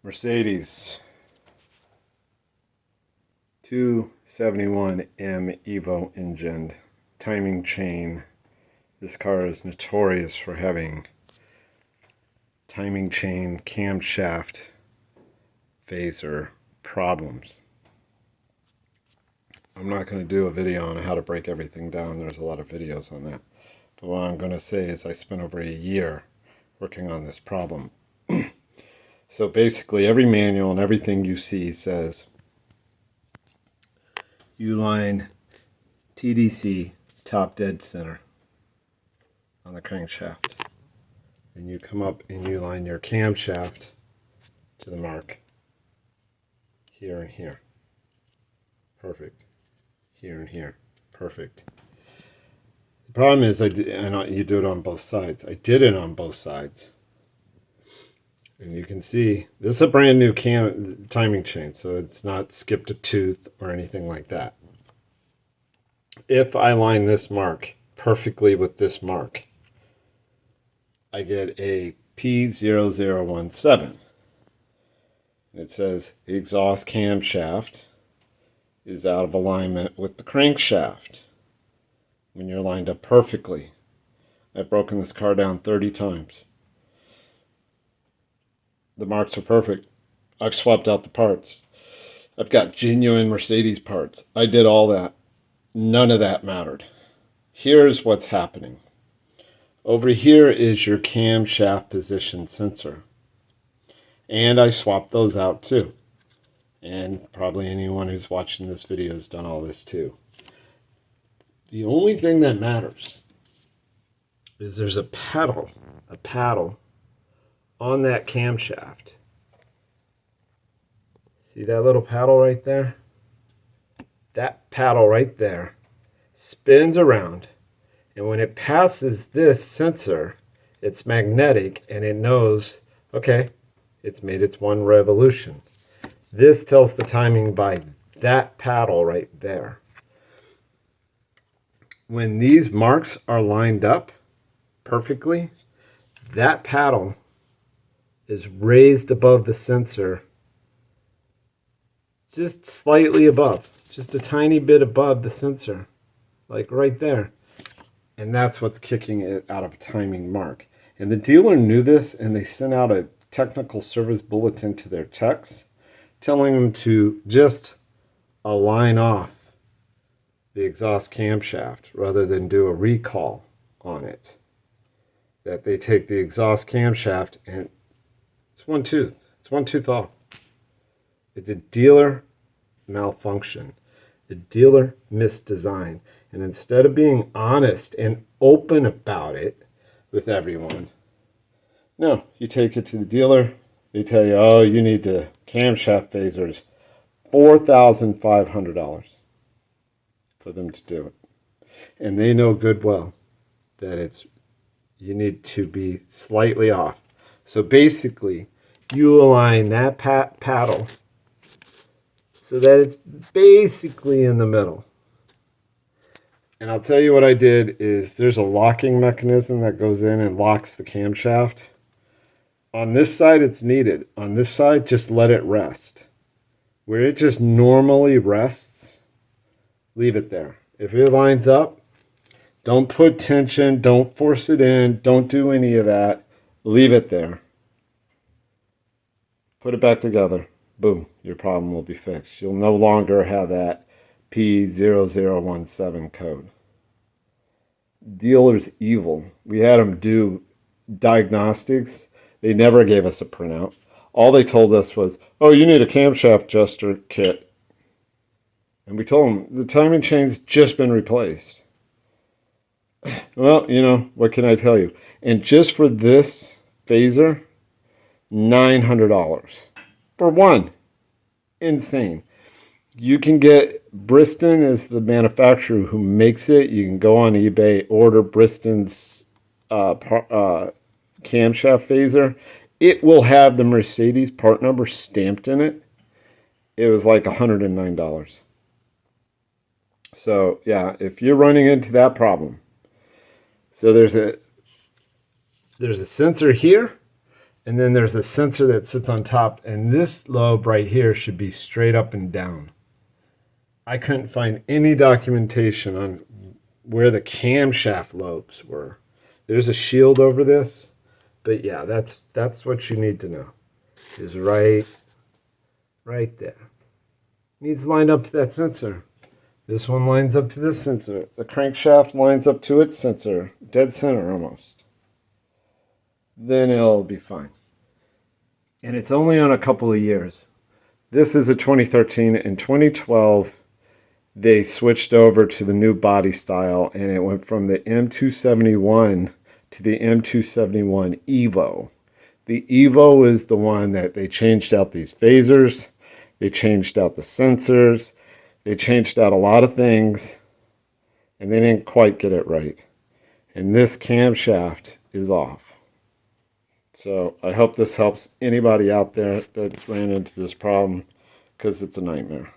Mercedes 271 M Evo engine, timing chain. This car is notorious for having timing chain camshaft phaser problems. I'm not going to do a video on how to break everything down. There's a lot of videos on that. But what I'm going to say is I spent over a year working on this problem. So basically every manual and everything you see says you line TDC top dead center on the crankshaft. And you come up and you line your camshaft to the mark here and here. Perfect. Here and here. Perfect. The problem is you do it on both sides. I did it on both sides. And you can see this is a brand new timing chain, so it's not skipped a tooth or anything like that. If I line this mark perfectly with this mark, I get a P0017. It says the exhaust camshaft is out of alignment with the crankshaft when you're lined up perfectly. I've broken this car down 30 times. The marks are perfect. I've swapped out the parts. I've got genuine Mercedes parts. I did all that. None of that mattered. Here's what's happening. Over here is your camshaft position sensor. And I swapped those out too. And probably anyone who's watching this video has done all this too. The only thing that matters is there's a paddle on that camshaft. See that little paddle right there? That paddle right there spins around, and when it passes this sensor, it's magnetic and it knows, okay, it's made its one revolution. This tells the timing by that paddle right there. When these marks are lined up perfectly, that paddle is raised above the sensor, just slightly above, just a tiny bit above the sensor, like right there. And that's what's kicking it out of a timing mark. And the dealer knew this, and they sent out a technical service bulletin to their techs telling them to just align off the exhaust camshaft rather than do a recall on it. That they take the exhaust camshaft and it's one tooth. It's one tooth off. It's a dealer malfunction. The dealer misdesign. And instead of being honest and open about it with everyone, no, you take it to the dealer. They tell you, oh, you need to camshaft phasers, $4,500 for them to do it. And they know good well that you need to be slightly off. So basically, you align that paddle so that it's basically in the middle. And I'll tell you what I did is there's a locking mechanism that goes in and locks the camshaft. On this side, it's needed. On this side, just let it rest. Where it just normally rests, leave it there. If it lines up, don't put tension, don't force it in, don't do any of that. Leave it there. Put it back together. Boom, your problem will be fixed. You'll no longer have that P0017 code. Dealer's evil. We had them do diagnostics. They never gave us a printout. All they told us was, oh, you need a camshaft adjuster kit. And we told them, the timing chain's just been replaced. Well, you know, what can I tell you? And just for this phaser, $900 for one. Insane. You can get Bristol is the manufacturer who makes it. You can go on eBay, order Bristol's camshaft phaser. It will have the Mercedes part number stamped in it. It was like $109. So yeah, if you're running into that problem, so there's a sensor here, and then there's a sensor that sits on top, and this lobe right here should be straight up and down. I couldn't find any documentation on where the camshaft lobes were. There's a shield over this, but yeah, that's what you need to know. Is right there. Needs lined up to that sensor. This one lines up to this sensor. The crankshaft lines up to its sensor, dead center almost. Then it'll be fine. And it's only on a couple of years. This is a 2013. In 2012, they switched over to the new body style, and it went from the M271 to the M271 Evo. The Evo is the one that they changed out these phasers, they changed out the sensors, they changed out a lot of things, and they didn't quite get it right. And this camshaft is off. So I hope this helps anybody out there that's ran into this problem, because it's a nightmare.